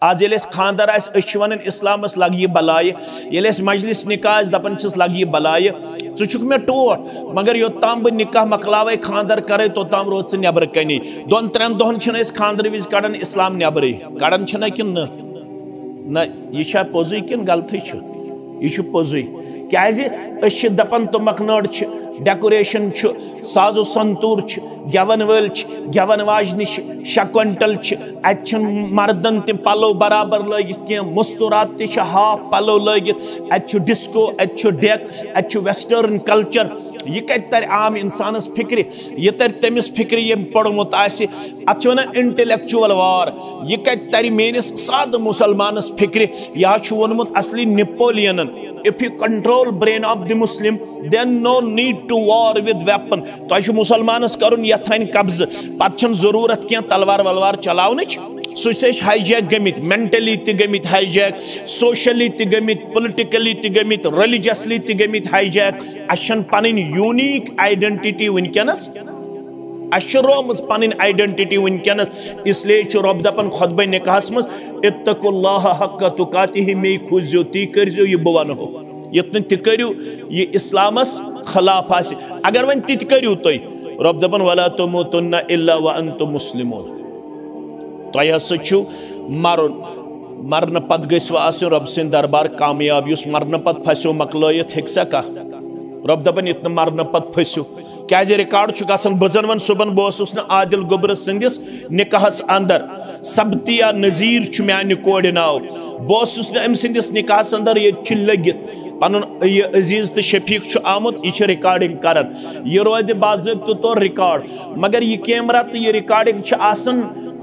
आज ये खानदार वन इस्लामस लग यह बलाय ये मजलिस निकाह दपान लग यह बलाय चुक मे टोट मगर योत्ताम बह निकाह मकलावे खानदार करे तोत्ताम रोद नबर कनी 2-3 दोहन खानदार विज कड़ान इस्लाम नबर कड़ान कि न यह पोजुई कि गलत यह पोजुई क्या दपान तुमक नड़ डेकोरेशन साजो संतूर गवन वल गवन वाजन 6 क्विंटल अत मर्दन तम पलो बराबर लगित कह मुस्तुरात त हाफ पलो लगित अत डिस्को अत डेक अत वेस्टर्न कल्चर यह कत तर आम इंसानस फिक्र यह तर तमिस फिक्र यम पढ़मुत अत इंटेलेक्चुअल वार यह कत तर मेनिस साद मुसलमानस फिक्र यह वोनमुत असली Napoleon if you control brain of the Muslim then no need to war with weapon तो मुसलमानस करुन यथान कब्ज पत जरूरत क्या तलवार वलवार चलावन सह हाईजैक गमित मेंटली तमित हाईजैक सोशली तमित पोलिटिकली तमित रिलीजियसली तमित हाईजैक अन पन यूनिक आइडेंटिटी वनकस रोम पन आइडेंटिटी वनकस इसलिए रब दपान खुतबा निकाहस मज इत्तकुल्लाह हक्क तुकातिहि मे खुजो ती करजो यह बह वनो युत करू यह इस्लामस खिलाफ अगर वन ति करू तुम रब दपान वला तमूतुन्ना इल्ला व अंतुम मुस्लिमून तुम हसा मरुन मरन पत गो आसन रब सिंद दरबार कामयाब उस मरन पत फसो मकलयत हेसा कह रब दपान इत मरन पत फसो क्या रिकॉर्ड बजन वन सुबन बहस आदिल गुबर सिंदिस निकाहस अंदर सबतिया नज़ीर म्यान कोड़ नाव बहस अम सिंदिस निकाहस अंदर ये लगित पन यह अजीज तो शफीक आमुत यह रिकॉर्डिंग कर यह रोद बाज़ाब्त तौर रिकॉर्ड मगर यह कैमरा तो यह रिकॉर्डिंग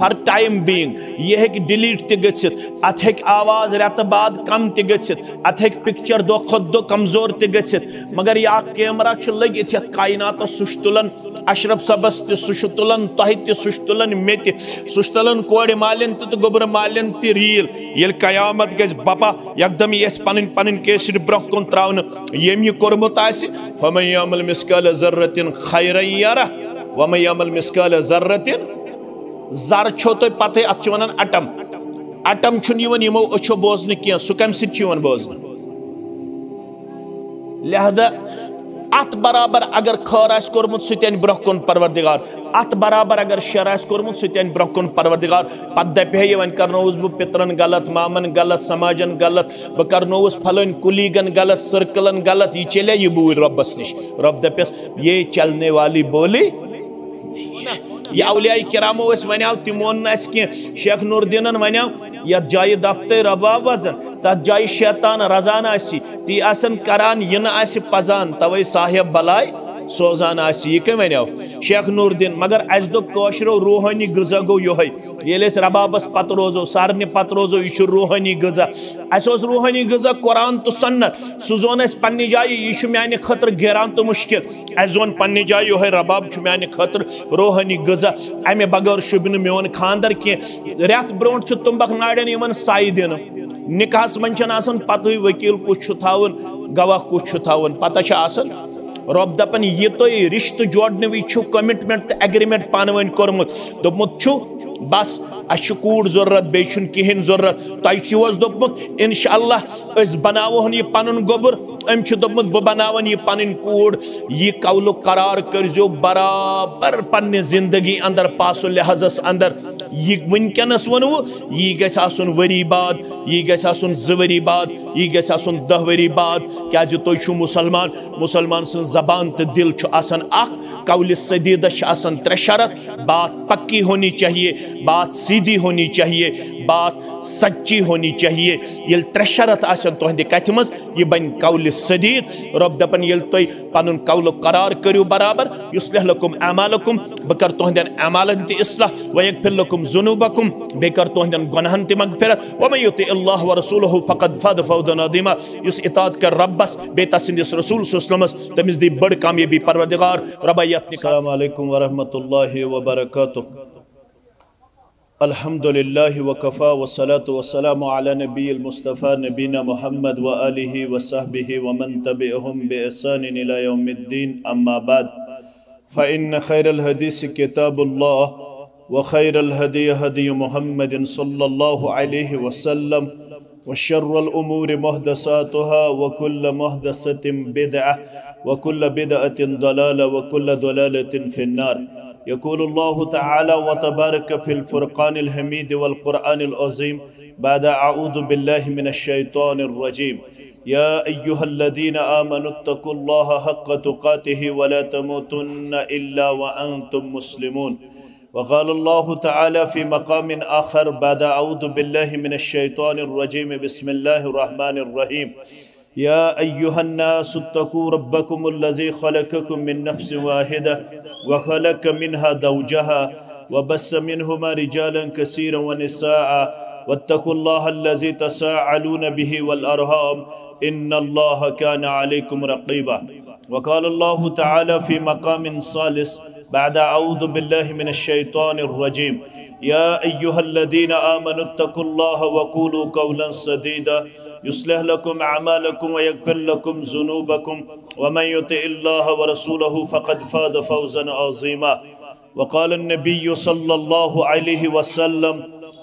फॉर टाइम बीइंग यह हेक डिलीट त गच्छित अत हेक आवाज रेत बाद कम त गच्छित अत हेक पिक्चर दो खुद दो कमजोर त गच्छित मगर यह कैमरा लगित यथ कायनात सुश तुलन अशरफ सबस तुश तुलन तह तुश तुलन मे तुश तुलन कोड़ मालिन तो गोबर मालिन त रील ये कयामत गज बपा यकदम ये पन पन कैसेट ब्रोह कुन त्रावन यम यह कोरमुत फमन यअमल मिस्काल ज़र्रतिन खैरन यरह वमन यअमल मिस्काल ज़र्रतिन जर छो तुम पते अत वन अटम अटम यमो अच्छो बोजन कह सह कम सत बोजन लिहाजा अत बराबर अगर खर आस कोरमुत सह ब्रोह कुन परवरदिगार अत बराबर अगर शर आस कोरमुत सह ब्रोह कुन परवरदिगार पत दपे वन करनोस बह पितरन गलत मामन गलत समाजन गलत बह करनोस फलन कुलीगन गलत सर्कलन गलत यह चले यह बूल रब्बस निश रब दपस ये चलने वाली बोली यह औलिया किरामो वनो तमो कह शेख नूरदीन वनो ये जाय दफ्तर रबा वजन तथ जाय शैतान रजान ती आसन करान यह पजान तवे साहिब बलाय सोजान यह कम वनो शेख नूरदीन मगर अस दोशरो रूहानी गजा गो ये रबाबस पत रोजो सारन पत रोजो यह रूहानी गजा अस रूहानी गजा कुरान तो सन्नत सह जोन पन्ने जाय यह म्यान खतर घेरान तो मुश्किल अस जोन पन्ने जाय यो रबाब म्यान खतर रूहानी गजा अमे बगैर शुभ मोन खानदर कह रेत ब्रो तुम्बक नाड़न साई दिन निकाहस मन पत वकील कुछ थावन गवाह कुछ थावन पता रब दपन यह तुम रिश्त जोड़ने वो कमिटमेंट तो एग्रीमेंट पान वन कोरमुत दोपमुत बस अस कूड़ जरूरत बेन कहें जरूरत तुम दोपमुत इंशाअल्लाह अस बनावोन यह पन गोबर अम दोपमुत बह बनावन यह पन कूड़ यह कौल करार करजो बराबर पन्ने जिंदगी अंदर पासो लिहाजस अंदर यह वनकस वनो यह गसन वरी बाद यह गसन 2 वरी बाद यह गसन 10 वरी बाद क्या तुम मुसलमान मुसलमान सं जबान तो दिल कौल सदीद 3 शरत बात पक्की होनी चाहिए बात सीधी होनी चाहिए बात सच्ची होनी चाहिए ये 3 शरत तुहद कथ मज यह बन कौल सदीद रब दपन ये तुम पन कौल करार करो बराबर युस्लिह लकुम अमालकुम बह कर तुहदन अमालन त इस्लाह वयगफिर लकुम जुनूबकुम बे कर तुहदन गुनाहन त मगफिरत वमन युति अल्लाह व रसूलहु फक़द फाज़ फ़ौज़न अज़ीमा युस इताअत कर रब्बस बे तसिंदिस रसूल सल्लल्लाहु अलैहि वसल्लम तमिस दी बड़ कामयाबी परवरदिगार रब्बियत अस्सलामु अलैकुम व रहमतुल्लाहि व बरकातुहू अल्हम्दुलिल्लाहि व कफ़ा व सलातु व सलामु अला नबिय्यिल मुस्तफ़ा नबीना मुहम्मद व आलिहि व सहबिहि व मन तबिअहुम बि इहसान इला यौमिद्दीन अम्मा बाद फ़इन्न खैरल हदीस किताबुल्लाह व खैरुल हदी हदी मुहम्मदिन सल्लल्लाहु अलैहि वसल्लम व शर्रुल उमूरि मुहदसातुहा व कुल्लु मुहदसतिन बिदअह व कुल्लु बिदअतिन दलाला व कुल्लु दलालतिन फिन्नार। यक़ूलुल्लाहु तआला व तबारक फिल फुरक़ानिल हमीद वल क़ुरआनिल अज़ीम बाद अऊज़ु बिल्लाहि मिनश शैतानिर रजीम। या अय्युहल्लज़ीना आमनुत्तक़ुल्लाह हक़्क़ तुक़ातिहि व ला तमूतुन्ना इल्ला व अंतुम मुस्लिमून। वक़ालल्लाहु तआला फ़ी मक़ामिन आख़र बाद अऊज़ु बिल्लाहि मिनश शैतानिर रजीम बिस्मिल्लाहिर रहमानिर रहीम। या अय्युहन्नासुत्तक़ू रब्बकुमुल्लज़ी ख़लक़कुम मिन नफ़्सिन वाहिदा व ख़लक़ मिन्हा ज़ौजहा व बस्स मिन्हुमा रिजालन कसीरन व निसाअ वत्तक़ुल्लाहल्लज़ी तसाअलून बिही वल अरहाम इन्नल्लाहा काना अलैकुम रक़ीबा। वक़ालल्लाहु तआला फ़ी मक़ामिन सालिस बाद अऊज़ु बिल्लाहि मिनश शैतानिर रजीम। या अय्युहल्लज़ीना आमनुत्तक़ुल्लाह व क़ूलू क़ौलन सदीदा युस्लिह लकुम अअमालकुम व यग़फ़िर लकुम ज़ुनूबकुम व मन युतिइल्लाह व रसूलहु फ़क़द फ़ाज़ फ़ौज़न अज़ीमा। वक़ाल अन्नबिय्यु सल्लल्लाहु अलैहि वसल्लम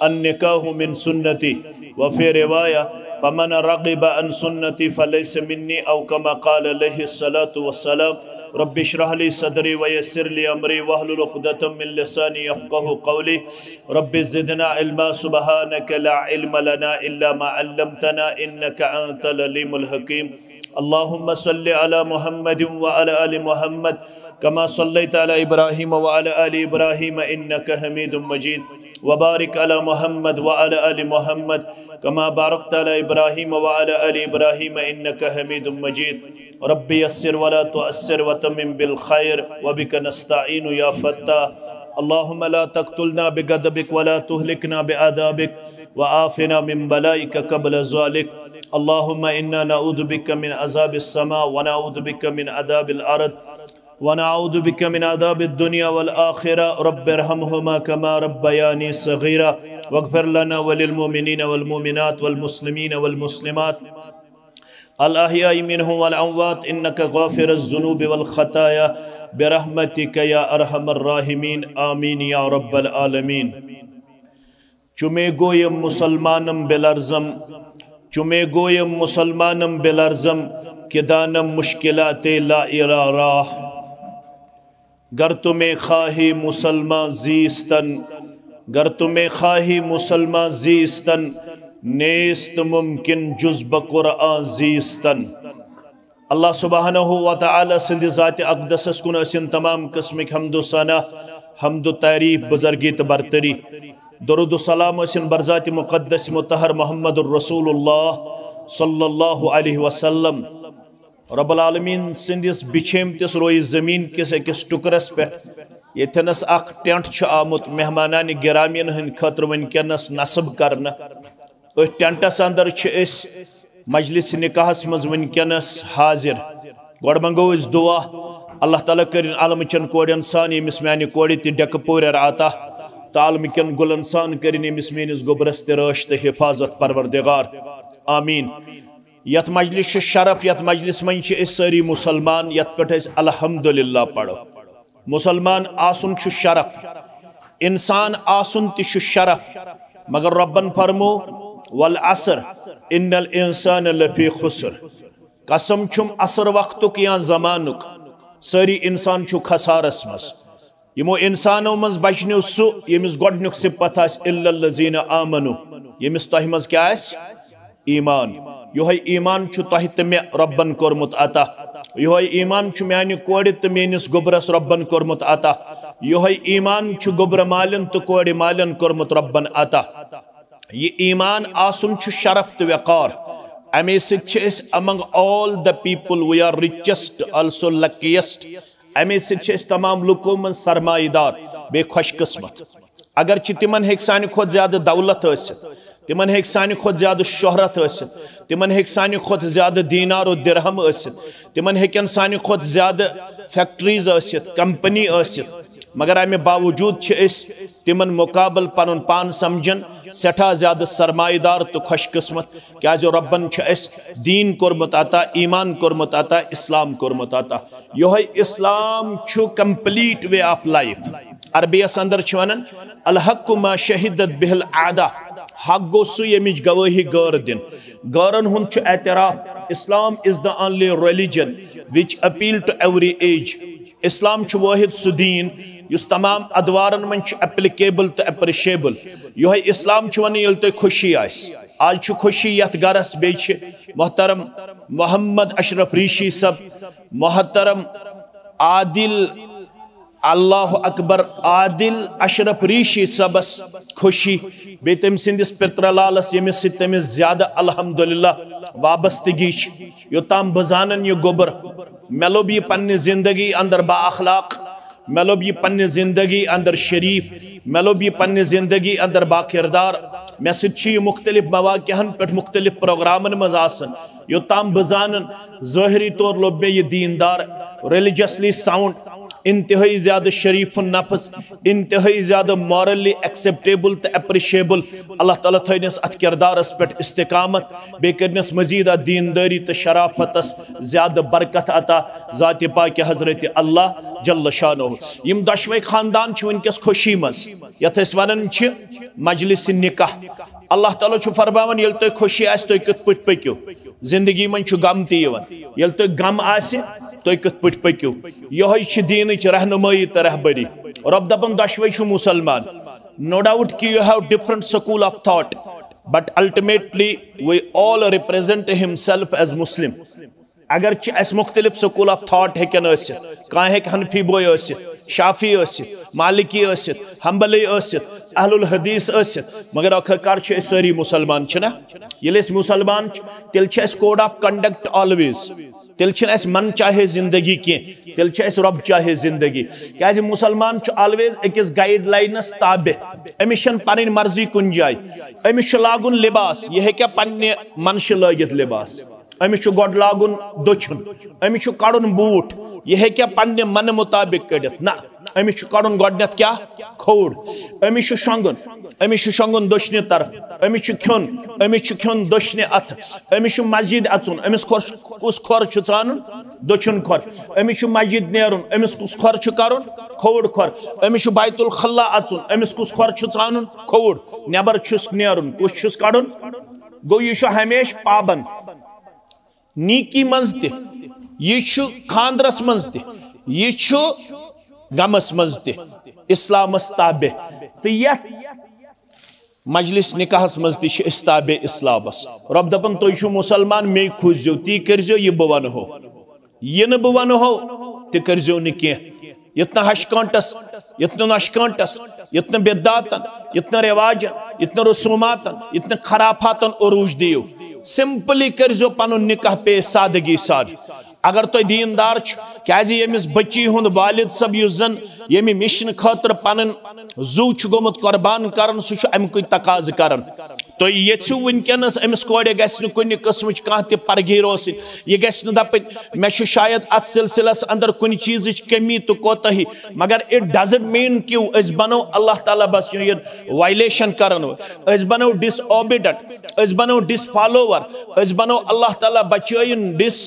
अन्निकाहु मिन सुन्नती व फ़ी रिवाया फ़मन रग़िब अन सुन्नती फ़लैस मिन्नी औ कमा क़ाल अलैहिस्सलातु वस्सलाम। रब्बि इश्रह ली सदरी व यस्सिर ली अमरी वहलुल उक़दतम मिन लिसानी यफ़क़हू क़ौली। रब्बि ज़िदना इल्मा सुब्हानका ला इल्म लना इल्ला मा अल्लमतना इन्नका अंतल अलीमुल हकीम। अल्लाहुम्मा सल्लि अला मुहम्मदिन व अला आलि मुहम्मद कमा सल्लैता अला इब्राहीम व अला आलि इब्राहीम इन्नका हमीदुम मजीद। व बारिक अला मुहम्मद व अला आलि मुहम्मद कमा बारकता अला इब्राहीम व अला आलि इब्राहीम इन्नका हमीदुम मजीद। रब्बि यस्सिर वला तुअस्सिर व तम्मिम बिल खैर व बिका नस्तईनु या फत्ताह। अल्लाहुम्मा ला तक़्तुलना बिग़ज़बिक वला तुहलिकना बिअज़ाबिक व आफ़िना मिन बलाइका क़ब्ल ज़ालिक। अल्लाहुम्मा इन्ना नऊज़ु बिका मिन अज़ाबिस समा व नऊज़ु बिका मिन अज़ाबिल अर्द व नऊज़ु बिका मिन अज़ाबिद दुनिया वल आखिरा। रब्बिरहमहुमा कमा रब्बयानी सग़ीरा वग़फ़िर लना व लिल मुमिनीना वल मुमिनात वल मुस्लिमीना वल मुस्लिमात अल अहयाई मिनहुम वल अमवात इन्नका गाफ़िरुज़ ज़ुनूबि वल ख़ताया बिरहमतिका या अरहमर राहिमीन आमीन या रब्बल आलमीन। चुमे गोयम मुसलमानम बिलर्ज़म चुमे गोयम मुसलमानम बिलर्ज़म किदानम मुश्किलाते ला इला राह। गर तुम्हें खाही मुसलमान ज़ीस्तन गर तुम्हें खाही मुसलमान ज़ीस्तन नेस्त मुमकिन जुज़ बक़ुरआन ज़ीस्तन। अल्लाह सुब्हानहु व तआला सिंध ज़ात अक़दसस कुन असिन तमाम किस्मिक हम्दु सना हम्दु तारीफ़ बुज़र्गी त बरतरी। दरूद सलाम असिन बरज़ात मुक़द्दस मुतहर मुहम्मदुर रसूलुल्लाह सल्लल्लाहु अलैहि वसल्लम। रब्बुल आलमीन सिंदिस बिछेमतिस रोई ज़मीन किस अकिस टुकरस पे येथनस अख टेंट छ आमुत मेहमानान गिरामीन हन खतर वनकनस नस्ब करना। टेंटस अंदर मजलिस निकाहस मज वनकनस हाजिर। गोड़ मंगो इस दुआ अल्लाह ताला कर आलमचन कोड़न सान यमिस म्यानि कोड़ि ति डेक पूर आता तो आलमकन गुलन सान कर यमिस मेनिस गोबरस ति रश तो हिफाजत परवरदिगार आमीन। यथ मजलिस शरफ यथ मजलिस मन सारी मुसलमान यथ पे अल्हम्दुलिल्लाह पढ़ो। मुसलमान आसुन शरफ इंसान आसुन ति शरफ मगर रब्बन फरमो वल असर इन्नल इंसान लफी खुसर। कसम छुम असर वक्तुक या जमानुक सारी इंसान छु खसारस मस। यमो इंसानों मज बचनो सु यमिस गोडनुक सिफत आस इल्लल्लज़ीना आमनु यमिस तह मज क्या आस ईमान। योहै ईमान छु तह त मे रब्बन कोरमुत अता। योहै ईमान छु म्यानि कोड़ त मेनिस गोबरस रब्बन कोरमुत अता। योहै ईमान छु गोबर मालन तो कोड़ मालन कोरमुत रब्बन अता। ये ईमान आसुन छु शरफ तो वक़ार। अमे सिच among all the people we are richest also luckiest. अमे सिच तमाम लुको मन सरमाईदार बे खुशकिस्मत। अगर तिमन हेक सानि खोत ज्यादा दौलत तिमन हेक सानि खोत ज्यादा शोहरत तिमन हेक सानि खोत ज्यादा दीनार और दिरहम तिमन हेकन सानि खोत ज्यादा फैक्ट्रीज कंपनी मगर अमे बावजूद तिमन मुकाबल पन पान समझन सठा ज्यादा सरमाईदार तो खुशकिस्मत। क्या रब्बन दीन कोरमुत अता ईमान कोरमुत अता इस्लाम कोरमुत अता। योहै इस्लाम छु कंप्लीट वे ऑफ लाइफ। अरबियस अंदर वनान अल हक्कु मा शहिदत बिहिल आदा, हक गो सु यमिच गवाही गौर दिन। गौरन हुंद एतराफ इस्लाम is the only religion which appeal to every age. इस्लाम वाहिद सु दीन युस तमाम अदवारन मन एप्लीकेबल तो एप्रिशिएबल। यो इस्लाम वन ये तुम खुशी आज खुशी यथ गरस बे मोहतरम मोहम्मद अशरफ ऋषि सब, मोहतरम आदिल अल्लाह अकबर आदिल अशरफ ऋषि सबस खुशी, बे तम सिंदिस पित्रलालस यमिस तमिस ज्यादा अल्हम्दुलिल्लाह वाबस्तगी योताम बजानन ये गोबर मे लोब ये पन्ने जिंदगी अंदर बा अखलाक, मे लोब ये पन्ने जिंदगी अंदर शरीफ, मे लोब ये पन्ने जिंदगी अंदर बा किरदार। मे सह मुख्तलिफ मवाक़िहन पे मुख्तलिफ प्रोग्रामन मज आसन योताम बजानन ज़ाहिरी तौर लोब मे ये दीनदार, रिलीजियसली साउंड, इंतहाई ज़्यादा शरीफ नफ्स, इंतहाई ज़्यादा मॉरली एक्सेप्टेबल तो एप्रिशिएबल। अल्लाह ताला थनस अत किरदारस पे इस्तिकामत, बे करनस मजीद दीनदारी तो शराफतस ज़्यादा बरकत अता ज़ात पाक हज़रत अल्लाह जल्ल शानहु। यम दशवे खानदान वनकस खुशी मज यथ वन मजलिस निकाह। अल्लाह ताला फरमान ये तुम खुशी आस तुम कत पट पकू, जिंदगी मन गम तन तुम गम आस तुम कत पट पकू। यह दीन रहनुमाई तो रहबरी। रब दपन दशवे मुसलमान, नो डाउट कि you have different school of thought but ultimately we all represent himself as मुस्लिम। अगर मुख्तलिफ स्कूल ऑफ थॉट हेकन कह हनफी बोय शाफी मालिकी हम्बली अहलुल हदीस मगर आखिरकार सारी मुसलमान ये मुसलमान तेल कोड ऑफ कंडक्ट ऑलवेज, तेल मन चाहे जिंदगी कह तेल रब चाहे जिंदगी। क्या मुसलमान ऑलवेज अकिस गाइड लाइनस ताबे, अमिस पन मर्जी कुन जाय, अमिस लागुन लिबास यह क्या पन्ने मनश लगित लिबास, अमिस गोड लागुन दोछुन, अमिस कड़ुन बूट यह क्या पन्ने मन मुताबिक कड़ित ना, अमिस कड़ुन गोडनेथ क्या खोड़, अमिस शंगुन दोशने तरफ, अमिस खोन दोशने अथ, अमिस मस्जिद अचुन, अमिस कुस खोर ानुन दोछुन खोर, अमिस मस्जिद नेरुन, अमिस कुस खोर करुन खोड़ खोर, अमिस बैतुल खल्ला अचुन, अमिस कुस खोर ानुन खोड़, नेबर नेरुन कुस कड़ुन। गो यह हमेश पाबंद नीकी मज तह, खानदरस मज तह, गमस मज तह इस्लामस ताबे। तो यह मजलिस निकाहस मज ताबे इस्लामस। रब दपन तुम मुसलमान मे खोजो ती करजो यह बह वनो, यह बह वनो तह करजो न कह। यत हशकांटस यत नशकांटस यत बिदातन यत रिवाजन यत रसूमातन यत खराफातन उरूज दियो, सिंपली करजो पन निकाह पे सादगी साद। अगर तुम दीनदार क्या यमिस बच्ची हुंद वालिद सब जन यमि मिशन खतर पन जू गोमुत कुर्बान कर सह अमुक तकाज कर। तो यू वनकस अमिस कोड़े गि कुन किस्म कह परगी रोस, यह गि दपन मे शायद अत सिलसिलस अंदर कुन चीज कमी तो कोताही, मगर इट डजंट मीन कि बनो अल्लाह ताला बस वायलेशन करन, बनो डिसओबीडेंट, बनो डिसफॉलोवर, बनो अल्लाह ताला बचन this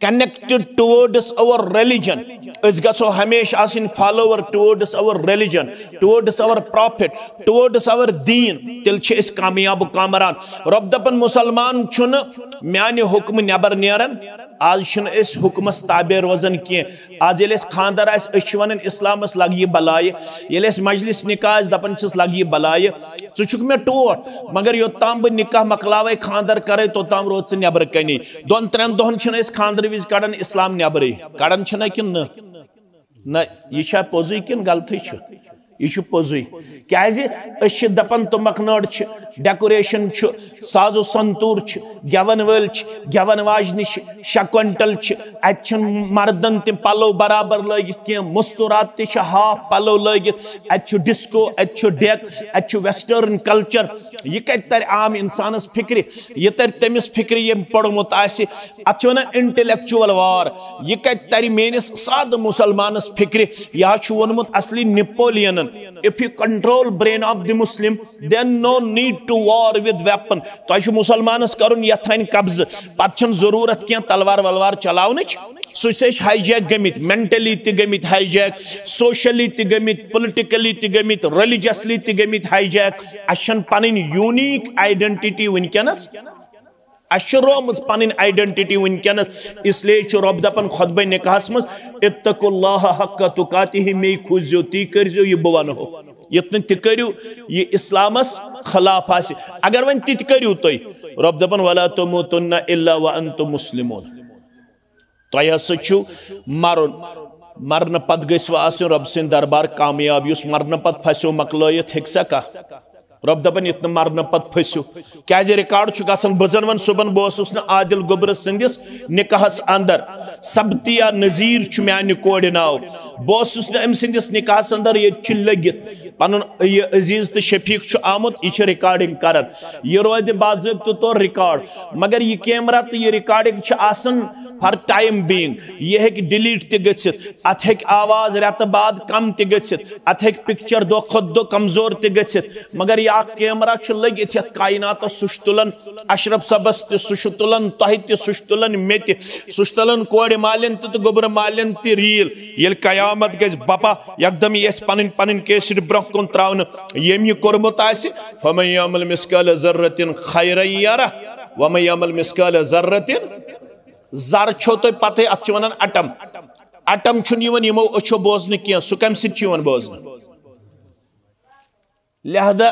connected towards our religion. गो हमेशा आसिन follower towards our religion, towards our prophet, towards our deen, तिल इस कामयाब कामरान। रब दपन मुसलमान छुन म्यान हुक्म नेबर नेरन, आज इस हुक्मस ताबे रोजन कह। आज ये खानदर वन इस्लामस लग यह बलाय, ये मजलिस निकाह दपन लग यह बलाय, चुक मे टोट मगर योताम बह निकाह मकलावे खानदर करे तोताम रोज नबर कनी। 2-3 दोहन खानदर विज कड़न इस्लाम नबरे कड़न कि न यह पोजु कि गलत यह पोजु। क्या दपन तुमक नड़ डेकोरेशन साजो संतूर गवन वल गवन वाजन 6 क्विंटल अत मर्दन तम पलो बराबर लगित कह, मुस्तुरात त हाफ पलो लगित, अत डिस्को अत डेक अत वेस्टर्न कल्चर। यह कत तर आम इंसानस फिक्र, यह तर तमिस फिक्र यम पढ़मुत अत वन इंटेलेक्चुअल वार, यह कत तर मेनिस साद मुसलमानस फिक्र। यह वोनमुत असली Napoleon, if you control brain of the Muslim then no need to war with weapon. तो मुसलमानस करुन यथान कब्ज, पत जरूरत क्या तलवार वलवार चलावन, सह हाईजैक गमित मेंटली तमित हाईजैक सोशली तमित पोलिटिकली तमित रिलीजियसली तमित हाईजैक अन पन यूनिक आइडेंटिटी वनकस रोमुज पन आइडेंटिटी वनकस इसलिए रब दपान खुतबा निकाहस मज इत्तकुल्लाह हक्का तुकातिही मे खुजो ती करजो यह बह वनो युत तह करू यह इस्लामस खिलाफ आसि अगर वन ति करू तुम रब दपान वला तमूतुन्ना इल्ला व अंतुम मुस्लिमून तुह हसा छु मरुन मरन पत गस्व आसुन रब सिंद दरबार कामयाब युस मरन पत फसो मकलयत हेक्सा का रब दपान युत मरन पत फसो क्या रिकॉर्ड गसान बजन वन सुबन बहस न आदिल गुबर सिंदिस निकाहस अंदर सब्तिया नजीर म्यान कोड़ नाव बहस अम सिंदिस निकाहस अंदर ये लगित पन यह अजीज तो शफीक आमुत यह रिकॉर्डिंग कर यह रोद बाज़ाब्त तौर रिकॉर्ड मगर यह कैमरा तो यह रिकॉर्डिंग फॉर टाइम बीइंग यह हेक डिलीट तह गच्छित अत हेक आवाज रेत बाद कम तह गच्छित अत हेक पिक्चर दो खुद दो कमजोर तह गच्छित मगर यह कैमरा लगित यथ कायनात सुश तुलन अशरफ सबस तह सुश तुलन तह तह सुश तुलन मे तह सुश तुलन कोड़ मालिन तो गोबर मालिन तह रील ये कयामत गज बपा यकदम यह पन पन कैसेट ब्रोह कुन त्रावन यम यह कोरमुत आसि फमन यअमल मिस्काल ज़र्रतिन खैरन यरा वमन यअमल मिस्काल ज़र्रतिन जर छो तो पते अत वन अटम अटम यमो अच्छो बोजन क्या सह कम सत बोजन लिहाजा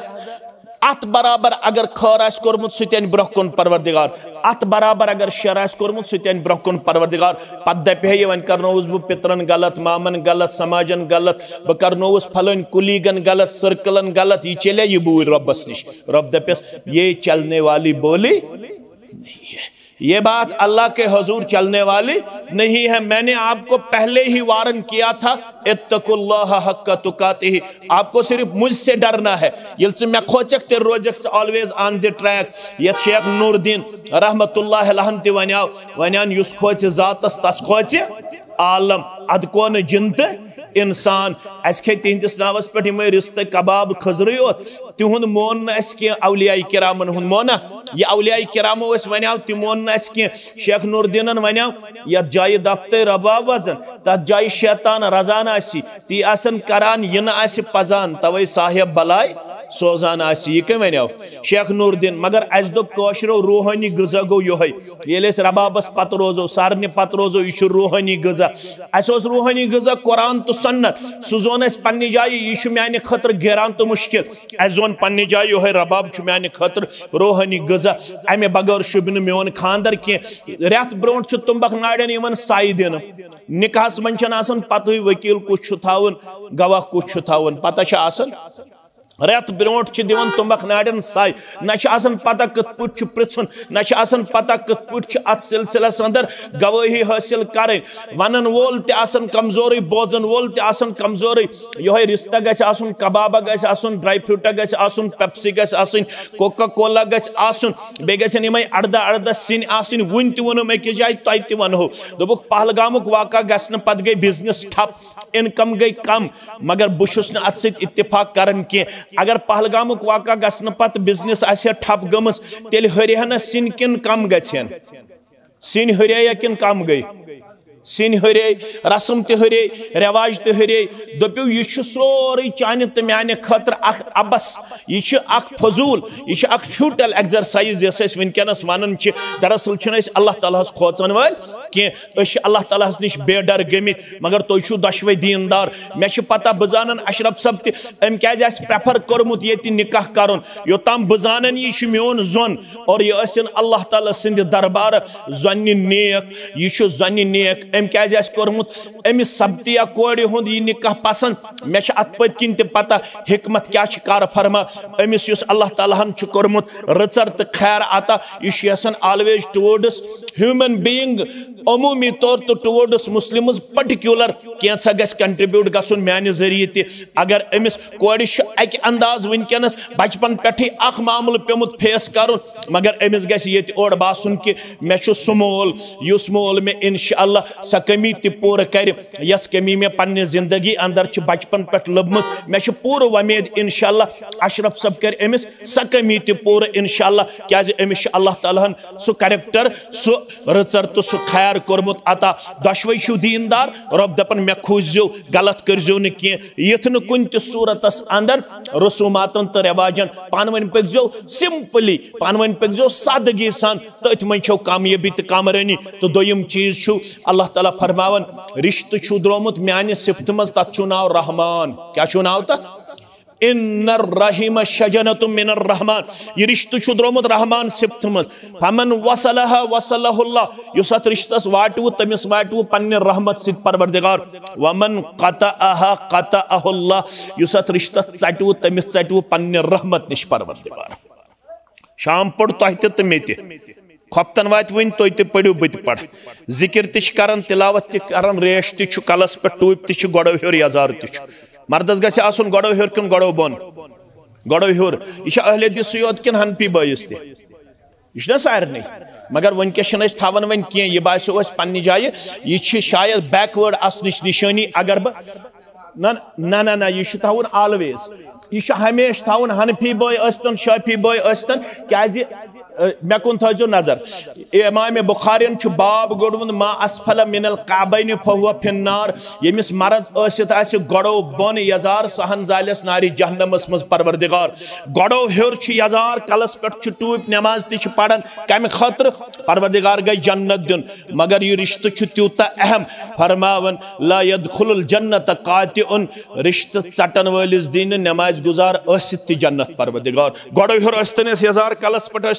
अत बराबर अगर खर आस कोरमुत सह ब्रोह कुन परवरदिगार अत बराबर अगर शर आस कोरमुत सह ब्रोह कुन परवरदिगार पत दपे वन करनोस बह पितरन गलत मामन गलत समाजन गलत बह करनोस फलन कुलीगन गलत सर्कलन गलत यह चले यह बूर रब्बस निश रब दपस ये चलने वाली बोली नहीं है ये बात अल्लाह के हुजूर चलने वाली नहीं है। मैंने आपको पहले ही वारन किया था इत्तकुल्लाह हक्का तुकातिही आपको सिर्फ मुझसे डरना है ये मैं खोचक ते रोजक ऑलवेज ऑन द ट्रैक ये शेख नूरदीन रहमतुल्लाह अलैह ते वनान युस खोच जातस तस खोच आलम अद कोन जिन इंसान अस खे तिहंदिस नावस पे रिश्त कबाब खजर तिहुंद मोन न औलिया किरामन हुंद मोना यह औलिया किरामो वनाव ति मोन न शेख नूरदीन वनाव यथ जाय दफ्तर रबा वजन तथ जाय शैतान रजान ती आसन करान यह न पजान तवे साहिब बलाय सोजान यह कम वनाव शेख नूरदीन मगर अस दोशरो रूहानी गजा गो ये रबाबस पत रोजो सारने पत रोजो यह रूहानी गजा अस रूहानी गजा कुरान तो सन्नत सह जोन पन्ने जाय यह म्यान खतर गैरान तो मुश्किल अस जोन पन्ने जाय यो रबाब म्यान खतर रूहानी गजा अमे बगैर शुभ मोन खानदर कह रेत ब्रो तुम्बक नाड़न साई दिन निकाहस मन पत वकील कुछ थावन गवाह कुछ थावन पता रेत ब्रो दिवन तुम्बक नाड़न साई न पता कत पे पृथुन न पता कत पे अत सिलसिलस अंदर गवाही हासिल कर वन वोल तन कमजोर बोजन वोल तन कमजोर ये रिश्ता गन कबाबा गन ड्राई फ्रूटा गन पेप्सी गन कोका कोला गन बे गम अर्दा सिन आसन वन तुम अकिस जाए तुम वनो दोपुक पहलगामुक वाक़ा गसन पत गई बिजनेस ठप इनकम गई कम मगर बहुस अत सत इत्तिफाक करन कह अगर पहलगामुक वाक़ा गसन पत बिजनेस आसे ठप गमस तेल हरिया न सिन किन कम गन सिन हरिया किन कम गई सिन हरे रस्म तहरे रिवाज तहरे दपो यह सोरे चान तो म्यान खतर अबस यह फजूल यह फ्यूटल एक्सरसाइज यस वनकस वन दरअसल अल्लाह ताला खोचन वाल कह अल्लाह ताला नश बेडर गमित मगर तुम दशवे दीनदार मे पता बह जान अशरफ सब तम क्या प्रेफर कर्मुत ये निकाह कर योताम बह जान यह मोन जोन और यह अल्लाह ताला सिंद दरबार जोन नेक यह जोन नेक अम क्या कोर्मुत अमिस सब्तिया कोड़ हुंद यह निकाह पसंद मे अत पत किन पता हिकमत क्या कार फरमा अमिस अल्लाह ताला कोर्मुत रचर तो खैर आता यह ऑलवेज टुवर्ड्स ह्यूमन बीइंग अमूमी तौर तो टुवर्ड्स मुस्लिम्स पर्टिकुलर कैसा कंट्रीब्यूट गसन म्यान जरिए तह अगर अमिस कोड़ अक अंदाज वनकस बचपन पे मामल पेमुत फेस कर मगर अमिस गि ओर बासन कि मे सह मोल युस मोल मे इंशाअल्लाह स कमी तह पूर कर यस कमी मे पन्ने जिंदगी अंदर बचपन पे लभमस मे पूर वमेद इंशाअल्लाह अशरफ सब कर अमिस स कमी तह पूर इंशाअल्लाह क्या अमिस अल्लाह ताला सह करैक्टर सह रचर तो सह खैर खैर कोरमुत अता दशवै छु दीनदार रब दपन मे खोजो गलत करजो न कि यथ न कुन त सूरतस अंदर रसूमातन त रिवाजन पानवन पकजो सिंपली पानवन पकजो सादगी सान तथ मन छो कामयाबी त कामरानी तो दोयम चीज छु अल्लाह ताला फरमावन रिश्त छु द्रोमुत म्यानि सिफत मज तथ छु नाव रहमान क्या छु नाव तथ इन्नर रहीम शजनतुम मिनर रहमान ये रिश्त छु द्रोमुत रहमान सिफत मज फमन वसलहा वसलहुल्लाह युसत रिश्तस वाटू तमिस वाटू पन्ने रहमत सित परवरदिगार वमन qata'aha qata'ahullah युसत रिश्तस चटू तमिस चटू पन्ने रहमत निश परवरदिगार शाम पड़ तह त मे खपतन वात वन तुम तो पढ़ो बत पढ़ जिक्र तरान तिलावत तरान रेश तलस पे टूप तड़ो हर यजार मर्दस गो गड़ो हर कि गड़ो बोन गड़ो हर यह अहल हदीस योत कि हनफी बैस तह सारे मगर वनकस थान वन कह यह बासो पन्ने जाए यह शायद बैकवर्ड आसनिश निशानी अगर बह ना ना ना यह थवन ऑलवेज यह हमेशा थवन हनफी बय शाफी बय क्या मे कुन थो नजर इमाम बुखारियन बाब गोड़वन मा असफल मिनल काबैन फहुव फिन्नार यमिस मर्द आसित गड़ो बन यजार सहन जालिस नारी जहन्नमस मज परवरदिगार गड़ो हर यजार कलस पे टूप नमाज ति पढ़ान कम खतर परवरदिगार गई जन्नत दिन मगर यह रिश्त त्यूता अहम फरमावन ला यदखुलुल जन्नत कातिउन रिश्त चटन वालिस दिन नमाज गुजार आसित जन्नत परवरदिगार गड़ो हर यजार कलस पे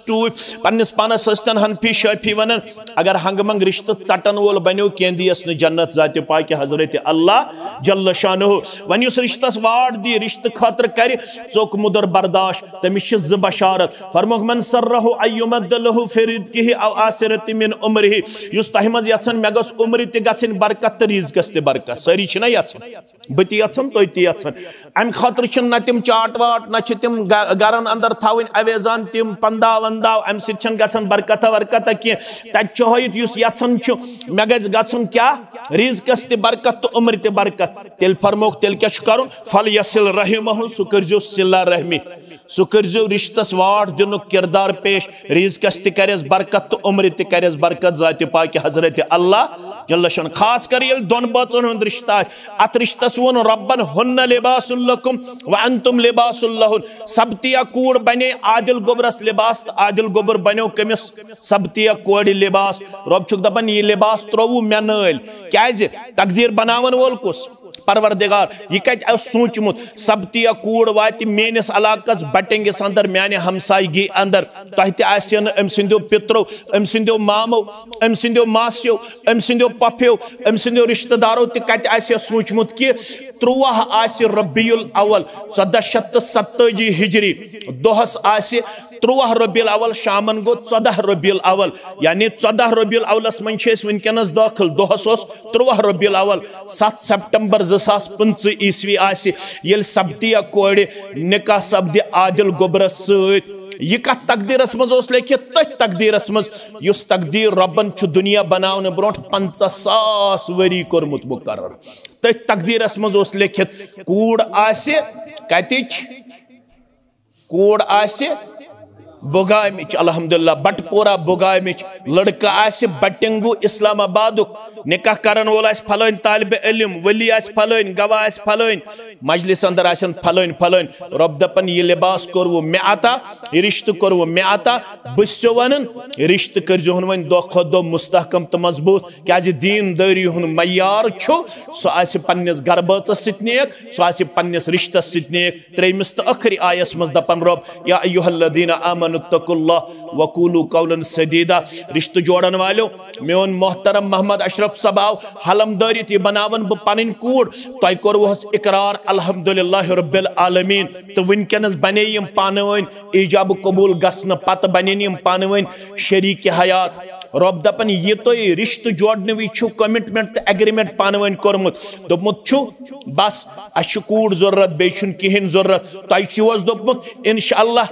टूप पन्निस पानस हनफी शाफी वन अगर हंगमंग रिश्त चटन वोल बनो कह दियस न जन्नत जात पाक हजरत अल्लाह जल्ल शानुहु वन युस रिश्तस वाट दी रिश्त खतर कर चोक मुदर बर्दाश्त तमिस ज बशारत फरमोक मन सर्रहु अय्युमद लहु फरिदकिहि औ आसिरति मिन उमरिहि युस तह मज यछन मे गस उम्र त गछन बरकत त रिज़्क़स त बरकत सारी छना यछन बति यछन तोय त यछन अम खतर छ न तिम चाट वाट न छ तिम गरन अंदर थावन अवेजान तिम पंदा वंदा अम सिन गसन बरकत वर्कत कह तत यछन मे गज गन क्या रिज़्क़स त बरकत तो उम्र त बरकत तेल फरमोक तेल क्या कर फल यसिल रहिमहु सु करजो सिला रहमी सु करजो रिश्तस वाट दिन किरदार पेश रिज़्क़स त करस बरकत तो उम्र त करस बरकत जात पाक हजरत अल्लाह जल्ल शान खास कर ये दोन बातों हुंद रिश्ता अत रिश्तस वोन रब्बन हुन्न लिबासुल लकुम व अंतुम लिबासुल लहुन सबतिया कूड़ बने आदिल गोबरस लिबास आदिल गोबर बनो कमिस सबतिया कोड़ लिबास रब छुक दपन यह लिबास त्रोवु मे नल क्या तकदीर बनावन वोल कुस परवरदिगार यह कत सोचमुत सबतिया कूड़ वात मेनिस इलाकस बटिंगिस अंदर माने हमसायगी अंदर तह तन अम सिंदो पित्रो अम सिंदो मामो अम सिंदो मास्यो अम सिंदो पफो अम सिंदो रिश्तेदारों तत सोचमुत कि 13 आस रबीउल अव्वल 1447 हिजरी दोहस आस 13 रबीउल अव्वल शामन गो 14 रबीउल अव्वल यानी 14 रबीउल अव्वलस मन वनकस दाखिल दोहस 13 रबीउल अव्वल 7 सितंबर 2025 ईस्वी आस ये सबतिया कोड़ निकाह सपद आदिल गोबरस सत यह कत तकदीरस मज लिखित तथ तकदीरस मज युस तकदीर रब्बन दुनिया बनाने ब्रो 50,000 वरी कोरमुत मुकर्रर तथ तकदीरस मज लिखित कूड़ आसे कतिच कूड़ आसे बुगामिच अल्हम्दुलिल्लाह बटपोरा बुगामिच लड़का आसे बटिंगु इस्लामाबादुक निकाह करन वोल आस फलाइन तालिबे इल्म वली आस फलाइन गवाह आस फलाइन मजलिस अंदर आसन फलाइन फलाइन रब दपन ये लिबास करवो मे आता ये रिश्त करवो मे आता बस्यो वनन रिश्त करजोहन वन दो खदो मुस्तहकम तो मजबूत क्या दीन दारी हुन मयार छु सो आस पन्निस गरबाच सितनेक सो आस पन्निस रिश्तस सितनेक त्रेमिस तो आखिरी आयस मज दपन रब या अय्युहल्लज़ीना आमनु तकुल्लाह वकूलू कौलन सदीदा रिश्त जोड़न वालो मेन मोहतरम मोहम्मद अशरफ सबाव हलमदारी ती बनावन ब पन कूड़ तय कोरवहस इकरार अल्हम्दुलिल्लाह रब्बिल आलमीन तो वनकस बने यम पानवन ईजाब कबूल गसन पत बने यम पानवन शरीक हयात रब दपन यह तो रिश्त जोड़ने वो कमिटमेंट तो एग्रीमेंट पानवन कोरमुत दोपमुत बस अस कूड़ जरूरत बेचुन कहें जरूरत तुम दोपमुत इंशाअल्लाह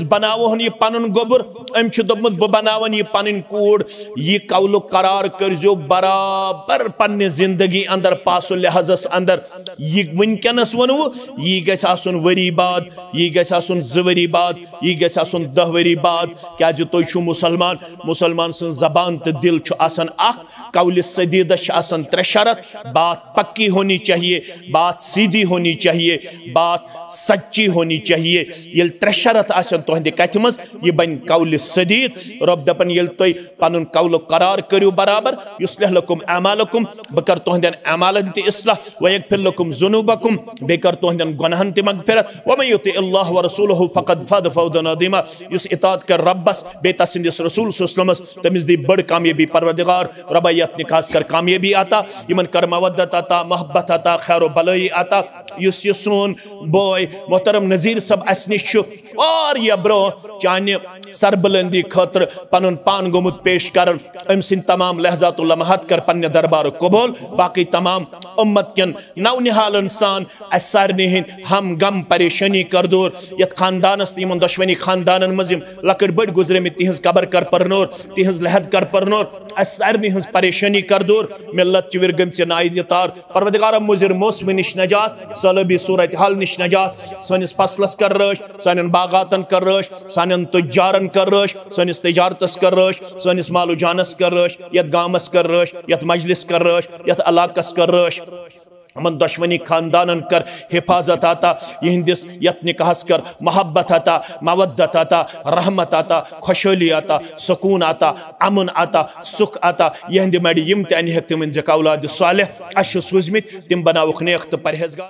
बनावन यह पन गोबर अम दोपमुत बह बनावन यह पन कूड़ यह कौल करार करजो बराबर पन्ने जिंदगी अंदर पासो लिहाजस अंदर यह वनकस वनो यह गसन वरी बाद यह गसन 2 वरी बाद यह गसन 10 वरी बाद क्या तुम मुसलमान मुसलमान सं जबान तो दिल आसान अख कौल सदीद आसान 3 शरत बात पक्की होनी चाहिए, बात सीधी होनी चाहिए, बात सच्ची होनी चाहिए। ये 3 शरत आसान तुहंदे कथ मज यह बन कौल सदीद। रब दपन ये तुम पन कौल करार करो बराबर युस्लिह लकुम अमालकुम बह कर तुहंदन अमालन ते इस्लाह व यगफिर लकुम जुनूबकुम बे कर तुहंदन गुनाहन ते मगफिरत व मन युति अल्लाह व रसूलहु फक़द फ़ाज़ फ़ौज़न अज़ीमा। युस इताअत कर रब्बस बे तसिंदिस रसूल सल्लल्लाहु अलैहि वसल्लम तमिस दी बड़ कामयाबी परवरदिगार रबैयत निकास कर कामयाबी आता यमन कर मवद्दत आता मोहब्बत आता खैर व भलाई आता। युस ये सोन बॉय मोहतरम नज़ीर सब अस निश और यह ब्रो चाने सरबुलंदी खतर पनुन पान गोमुत पेश कर अम सिन तमाम लहजात लम्हात कर पन्ने दरबार कबूल बाकी तमाम उम्मत कन नव निहाल इंसान सारे हिंद हम गम परेशानी कर दूर यथ खानदानस तमन दशवनी खानदान मजिम लकड़ बड़ गुजरे तिहज कबर कर परनोर तिहज लहद कर परनोर सारे हज परेशानी कर दूर मिल्लत चिविर गम से नाइद तार परवरदिगार मुजिर मौसम निश नजात सलबी सूरत हाल निश नजात सनिस फसलस कर रश सान बागातन कर रश सान तुजारन कर रश सनिस तजारतस कर रश सनिस मालो जानस कर रश यथ गामस कर रश यथ मजलिस कर रश यथ इलाकस कर रश अमन दुश्मनी खानदानन कर हिफाजत आता यहंदिस यथ निकाहस कर मोहब्बत आता मवद्दत आता रहमत आता खुशहाली आता सुकून आता अमन आता सुख आता यहंद मड़ यम तन तिम जक औलाद सालिह अश सूजमित तिम बनावुख नेक तो परहेजगार।